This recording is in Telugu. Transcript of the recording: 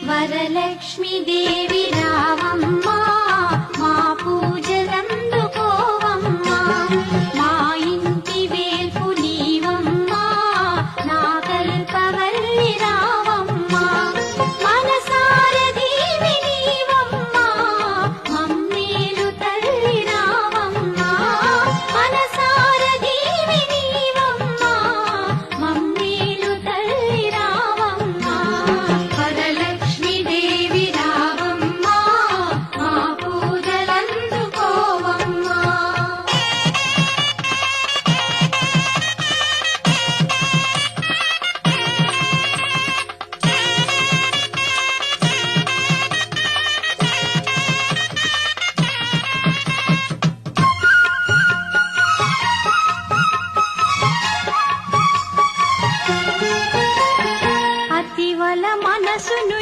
వరలక్ష్మి దేవి రావమ్మా మా పూజలందుకోవమ్మా మా ఇంటి వేల్పు నీవమ్మా నా కల్పవల్లి రావమ్మా మనసార దీవి నీవమ్మా మమ్మేలు తల్లి రావమ్మా మనసార దీవి నీవమ్మా మమ్మేలు తల్లి రావమ్మా వరలక్ష్మి దేవి రావమ్మా మా పూజలందుకోవమ్మా అతివల మనసును